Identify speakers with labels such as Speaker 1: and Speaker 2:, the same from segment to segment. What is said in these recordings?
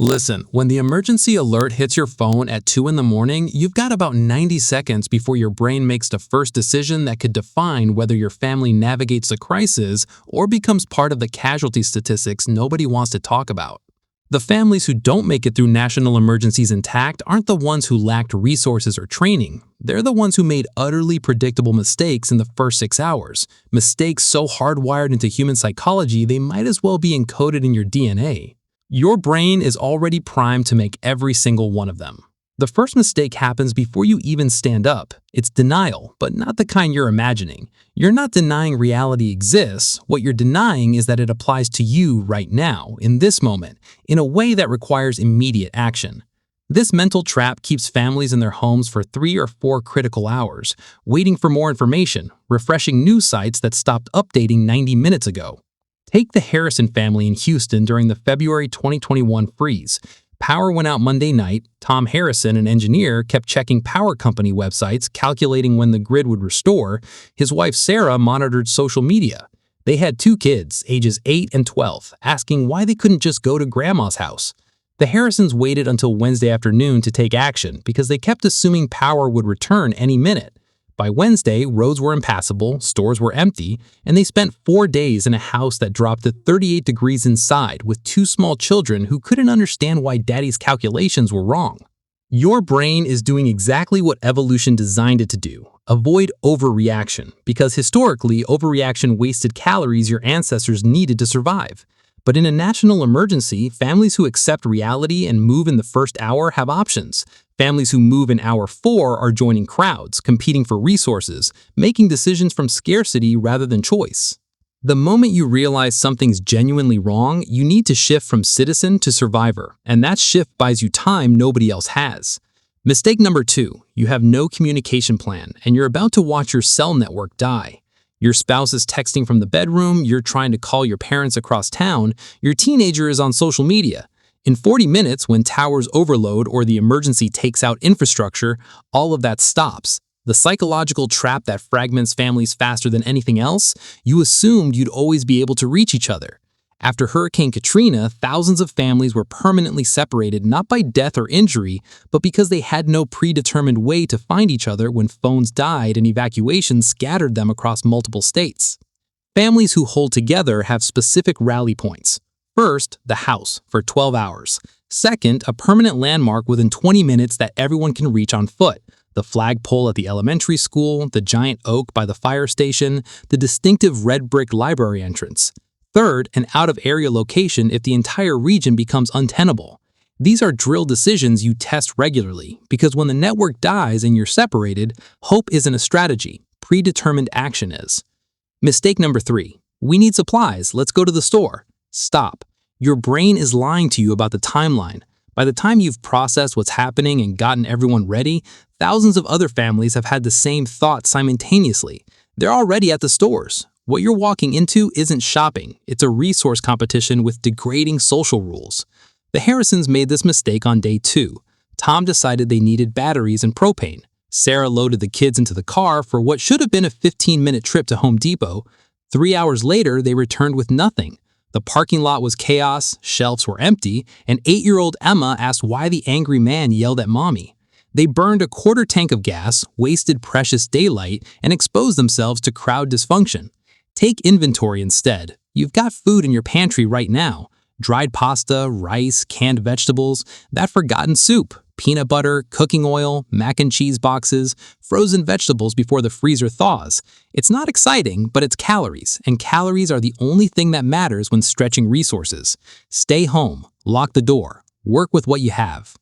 Speaker 1: Listen, when the emergency alert hits your phone at 2 in the morning, you've got about 90 seconds before your brain makes the first decision that could define whether your family navigates the crisis or becomes part of the casualty statistics nobody wants to talk about. The families who don't make it through national emergencies intact aren't the ones who lacked resources or training. They're the ones who made utterly predictable mistakes in the first 6 hours. Mistakes so hardwired into human psychology they might as well be encoded in your DNA. Your brain is already primed to make every single one of them. The first mistake happens before you even stand up. It's denial, but not the kind you're imagining. You're not denying reality exists. What you're denying is that it applies to you right now, in this moment, in a way that requires immediate action. This mental trap keeps families in their homes for 3 or 4 critical hours, waiting for more information, refreshing news sites that stopped updating 90 minutes ago. Take the Harrison family in Houston during the February 2021 freeze. Power went out Monday night. Tom Harrison, an engineer, kept checking power company websites, calculating when the grid would restore. His wife Sarah monitored social media. They had 2 kids, ages 8 and 12, asking why they couldn't just go to grandma's house. The Harrisons waited until Wednesday afternoon to take action because they kept assuming power would return any minute. By Wednesday, roads were impassable, stores were empty, and they spent 4 days in a house that dropped to 38 degrees inside with 2 small children who couldn't understand why daddy's calculations were wrong. Your brain is doing exactly what evolution designed it to do. Avoid overreaction, because historically, overreaction wasted calories your ancestors needed to survive. But in a national emergency, families who accept reality and move in the first hour have options. Families who move in hour 4 are joining crowds, competing for resources, making decisions from scarcity rather than choice. The moment you realize something's genuinely wrong, you need to shift from citizen to survivor, and that shift buys you time nobody else has. Mistake number 2, you have no communication plan, and you're about to watch your cell network die. Your spouse is texting from the bedroom, you're trying to call your parents across town, your teenager is on social media. In 40 minutes, when towers overload or the emergency takes out infrastructure, all of that stops. The psychological trap that fragments families faster than anything else, you assumed you'd always be able to reach each other. After Hurricane Katrina, thousands of families were permanently separated not by death or injury, but because they had no predetermined way to find each other when phones died and evacuations scattered them across multiple states. Families who hold together have specific rally points. First, the house for 12 hours. Second, a permanent landmark within 20 minutes that everyone can reach on foot. The flagpole at the elementary school, the giant oak by the fire station, the distinctive red brick library entrance. Third, an out-of-area location if the entire region becomes untenable. These are drill decisions you test regularly, because when the network dies and you're separated, hope isn't a strategy, predetermined action is. Mistake number 3. We need supplies, let's go to the store. Stop. Your brain is lying to you about the timeline. By the time you've processed what's happening and gotten everyone ready, thousands of other families have had the same thought simultaneously. They're already at the stores. What you're walking into isn't shopping, it's a resource competition with degrading social rules. The Harrisons made this mistake on day 2. Tom decided they needed batteries and propane. Sarah loaded the kids into the car for what should have been a 15-minute trip to Home Depot. 3 hours later, they returned with nothing. The parking lot was chaos, shelves were empty, and 8-year-old Emma asked why the angry man yelled at mommy. They burned a quarter tank of gas, wasted precious daylight, and exposed themselves to crowd dysfunction. Take inventory instead. You've got food in your pantry right now. Dried pasta, rice, canned vegetables, that forgotten soup, peanut butter, cooking oil, mac and cheese boxes, frozen vegetables before the freezer thaws. It's not exciting, but it's calories, and calories are the only thing that matters when stretching resources. Stay home, lock the door, work with what you have.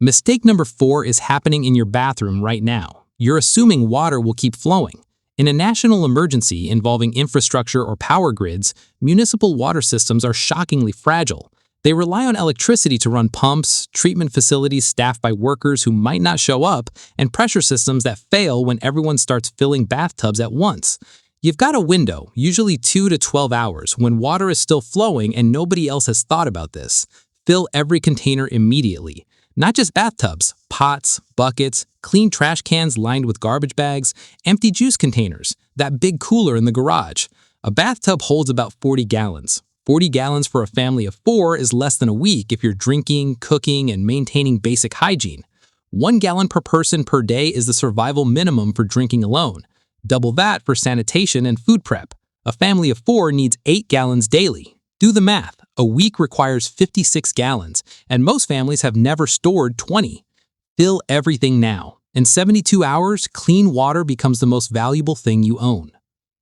Speaker 1: Mistake number 4 is happening in your bathroom right now. You're assuming water will keep flowing. In a national emergency involving infrastructure or power grids, municipal water systems are shockingly fragile. They rely on electricity to run pumps, treatment facilities staffed by workers who might not show up, and pressure systems that fail when everyone starts filling bathtubs at once. You've got a window, usually 2 to 12 hours, when water is still flowing and nobody else has thought about this. Fill every container immediately. Not just bathtubs, pots, buckets, clean trash cans lined with garbage bags, empty juice containers, that big cooler in the garage. A bathtub holds about 40 gallons. 40 gallons for a family of 4 is less than a week if you're drinking, cooking, and maintaining basic hygiene. 1 gallon per person per day is the survival minimum for drinking alone. Double that for sanitation and food prep. A family of 4 needs 8 gallons daily. Do the math. A week requires 56 gallons, and most families have never stored 20. Fill everything now. In 72 hours, clean water becomes the most valuable thing you own.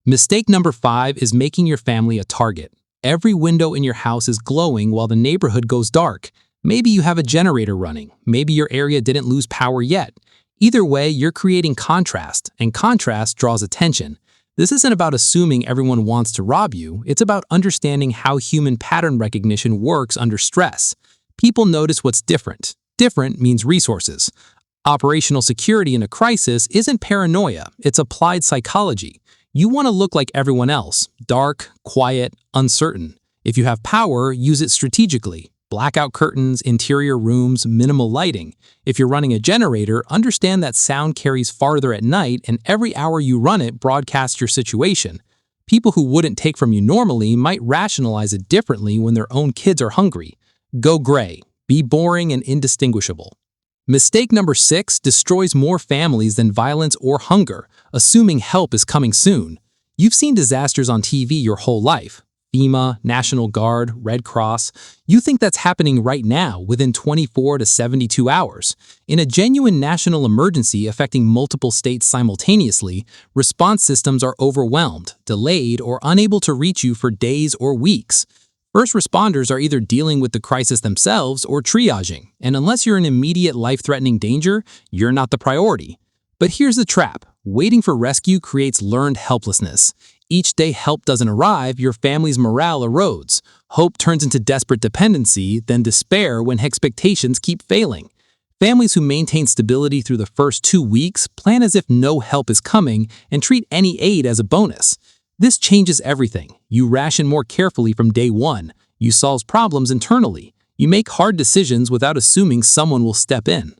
Speaker 1: Mistake number 5 is making your family a target. Every window in your house is glowing while the neighborhood goes dark. Maybe you have a generator running. Maybe your area didn't lose power yet. Either way, you're creating contrast, and contrast draws attention. This isn't about assuming everyone wants to rob you. It's about understanding how human pattern recognition works under stress. People notice what's different. Different means resources. Operational security in a crisis isn't paranoia, it's applied psychology. You want to look like everyone else, dark, quiet, uncertain. If you have power, use it strategically. Blackout curtains, interior rooms, minimal lighting. If you're running a generator, understand that sound carries farther at night, and every hour you run it broadcasts your situation. People who wouldn't take from you normally might rationalize it differently when their own kids are hungry. Go gray. Be boring and indistinguishable. Mistake number 6 destroys more families than violence or hunger, assuming help is coming soon. You've seen disasters on TV your whole life. FEMA, National Guard, Red Cross. You think that's happening right now, within 24 to 72 hours. In a genuine national emergency affecting multiple states simultaneously, response systems are overwhelmed, delayed, or unable to reach you for days or weeks. First responders are either dealing with the crisis themselves or triaging, and unless you're in immediate life-threatening danger, you're not the priority. But here's the trap. Waiting for rescue creates learned helplessness. Each day help doesn't arrive, your family's morale erodes. Hope turns into desperate dependency, then despair when expectations keep failing. Families who maintain stability through the first 2 weeks plan as if no help is coming and treat any aid as a bonus. This changes everything. You ration more carefully from day 1. You solve problems internally. You make hard decisions without assuming someone will step in.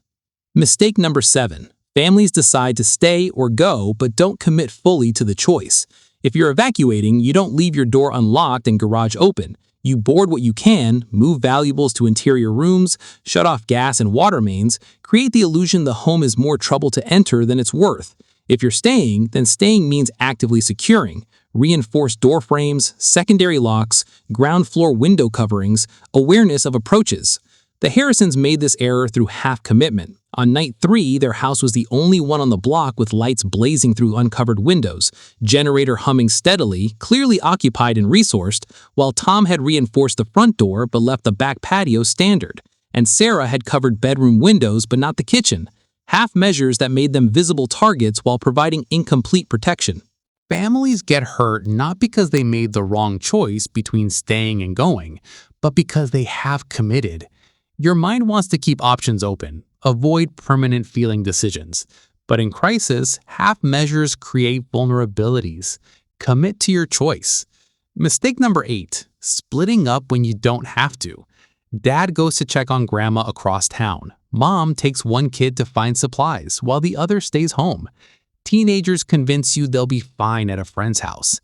Speaker 1: Mistake number 7. Families decide to stay or go but don't commit fully to the choice. If you're evacuating, you don't leave your door unlocked and garage open. You board what you can, move valuables to interior rooms, shut off gas and water mains, create the illusion the home is more trouble to enter than it's worth. If you're staying, then staying means actively securing. Reinforced door frames, secondary locks, ground floor window coverings, awareness of approaches. The Harrisons made this error through half commitment. On night 3, their house was the only one on the block with lights blazing through uncovered windows, generator humming steadily, clearly occupied and resourced, while Tom had reinforced the front door but left the back patio standard, and Sarah had covered bedroom windows but not the kitchen. Half measures that made them visible targets while providing incomplete protection. Families get hurt not because they made the wrong choice between staying and going, but because they have committed. Your mind wants to keep options open, avoid permanent feeling decisions. But in crisis, half measures create vulnerabilities. Commit to your choice. Mistake number 8, splitting up when you don't have to. Dad goes to check on grandma across town. Mom takes one kid to find supplies while the other stays home. Teenagers convince you they'll be fine at a friend's house.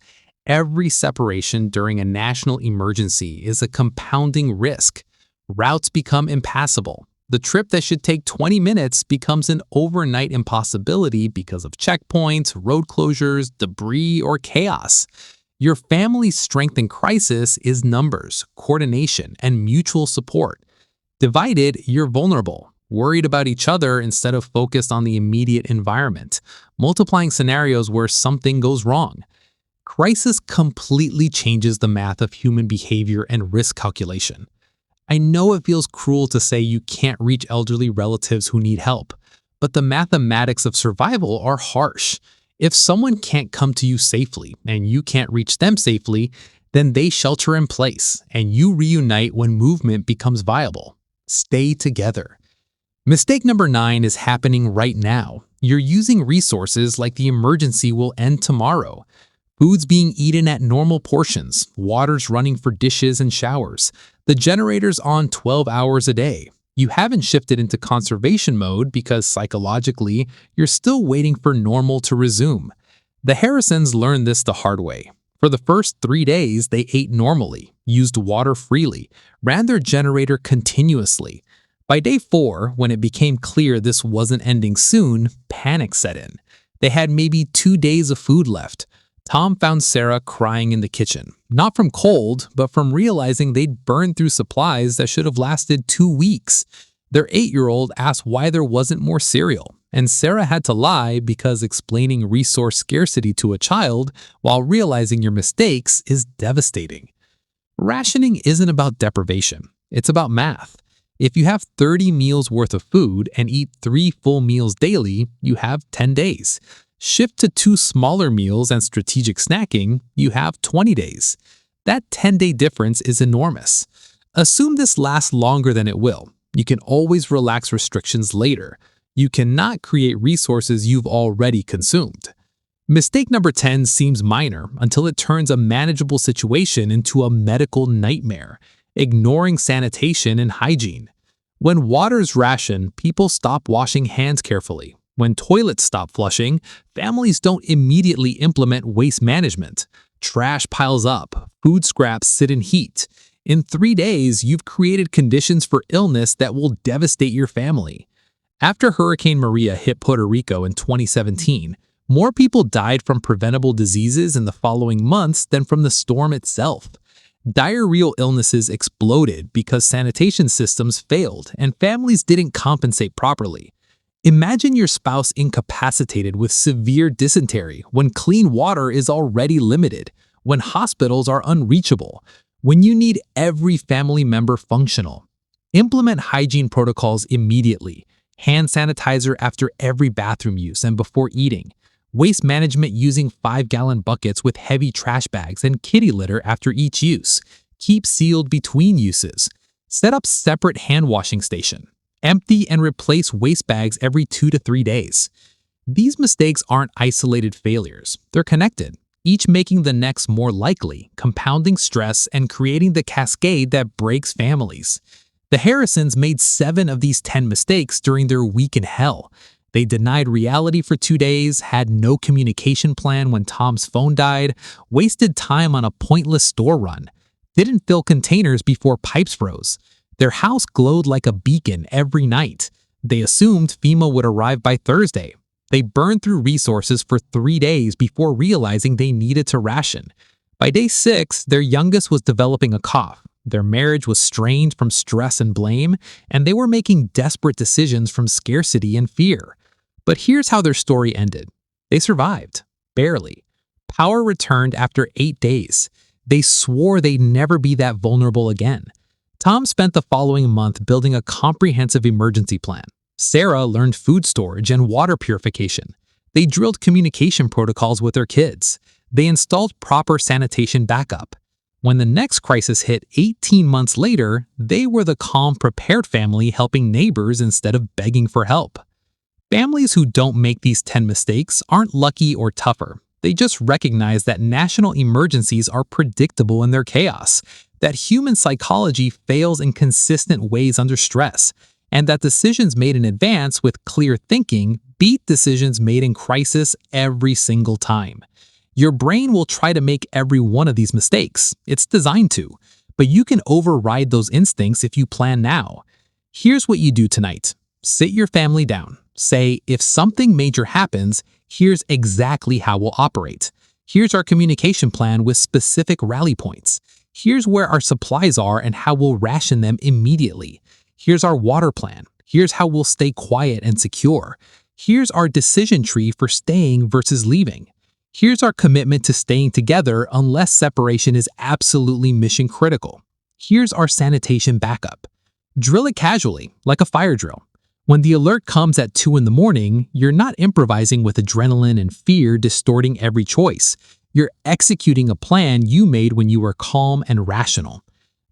Speaker 1: Every separation during a national emergency is a compounding risk. Routes become impassable. The trip that should take 20 minutes becomes an overnight impossibility because of checkpoints, road closures, debris, or chaos. Your family's strength in crisis is numbers, coordination, and mutual support. Divided, you're vulnerable, worried about each other instead of focused on the immediate environment, multiplying scenarios where something goes wrong. Crisis completely changes the math of human behavior and risk calculation. I know it feels cruel to say you can't reach elderly relatives who need help, but the mathematics of survival are harsh. If someone can't come to you safely and you can't reach them safely, then they shelter in place and you reunite when movement becomes viable. Stay together. Mistake number 9 is happening right now. You're using resources like the emergency will end tomorrow. Food's being eaten at normal portions, water's running for dishes and showers, the generator's on 12 hours a day. You haven't shifted into conservation mode because psychologically, you're still waiting for normal to resume. The Harrisons learned this the hard way. For the first 3 days, they ate normally, used water freely, ran their generator continuously. By day 4, when it became clear this wasn't ending soon, panic set in. They had maybe 2 days of food left. Tom found Sarah crying in the kitchen, not from cold, but from realizing they'd burned through supplies that should have lasted 2 weeks. Their 8-year-old asked why there wasn't more cereal, and Sarah had to lie because explaining resource scarcity to a child while realizing your mistakes is devastating. Rationing isn't about deprivation, it's about math. If you have 30 meals worth of food and eat 3 full meals daily, you have 10 days. Shift to 2 smaller meals and strategic snacking, you have 20 days. That 10-day difference is enormous. Assume this lasts longer than it will. You can always relax restrictions later. You cannot create resources you've already consumed. Mistake number 10 seems minor until it turns a manageable situation into a medical nightmare, ignoring sanitation and hygiene. When water's rationed, people stop washing hands carefully. When toilets stop flushing, families don't immediately implement waste management. Trash piles up, food scraps sit in heat. In 3 days, you've created conditions for illness that will devastate your family. After Hurricane Maria hit Puerto Rico in 2017, more people died from preventable diseases in the following months than from the storm itself. Diarrheal illnesses exploded because sanitation systems failed and families didn't compensate properly. Imagine your spouse incapacitated with severe dysentery when clean water is already limited, when hospitals are unreachable, when you need every family member functional. Implement hygiene protocols immediately. Hand sanitizer after every bathroom use and before eating. Waste management using 5-gallon buckets with heavy trash bags and kitty litter after each use. Keep sealed between uses. Set up separate hand washing station. Empty and replace waste bags every 2 to 3 days. These mistakes aren't isolated failures. They're connected, each making the next more likely, compounding stress and creating the cascade that breaks families. The Harrisons made 7 of these 10 mistakes during their week in hell. They denied reality for 2 days, had no communication plan when Tom's phone died, wasted time on a pointless store run, didn't fill containers before pipes froze. Their house glowed like a beacon every night. They assumed FEMA would arrive by Thursday. They burned through resources for 3 days before realizing they needed to ration. By day 6, their youngest was developing a cough. Their marriage was strained from stress and blame, and they were making desperate decisions from scarcity and fear. But here's how their story ended. They survived, barely. Power returned after 8 days. They swore they'd never be that vulnerable again. Tom spent the following month building a comprehensive emergency plan. Sarah learned food storage and water purification. They drilled communication protocols with their kids. They installed proper sanitation backup. When the next crisis hit 18 months later, they were the calm, prepared family helping neighbors instead of begging for help. Families who don't make these 10 mistakes aren't lucky or tougher. They just recognize that national emergencies are predictable in their chaos, that human psychology fails in consistent ways under stress, and that decisions made in advance with clear thinking beat decisions made in crisis every single time. Your brain will try to make every one of these mistakes. It's designed to. But you can override those instincts if you plan now. Here's what you do tonight. Sit your family down. Say, if something major happens, here's exactly how we'll operate. Here's our communication plan with specific rally points. Here's where our supplies are and how we'll ration them immediately. Here's our water plan. Here's how we'll stay quiet and secure. Here's our decision tree for staying versus leaving. Here's our commitment to staying together unless separation is absolutely mission critical. Here's our sanitation backup. Drill it casually, like a fire drill. When the alert comes at 2 in the morning, you're not improvising with adrenaline and fear distorting every choice. You're executing a plan you made when you were calm and rational.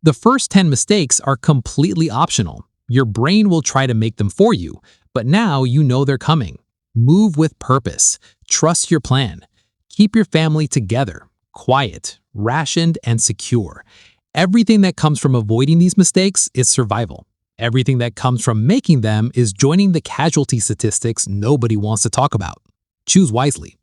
Speaker 1: The first 10 mistakes are completely optional. Your brain will try to make them for you, but now you know they're coming. Move with purpose. Trust your plan. Keep your family together, quiet, rationed, and secure. Everything that comes from avoiding these mistakes is survival. Everything that comes from making them is joining the casualty statistics nobody wants to talk about. Choose wisely.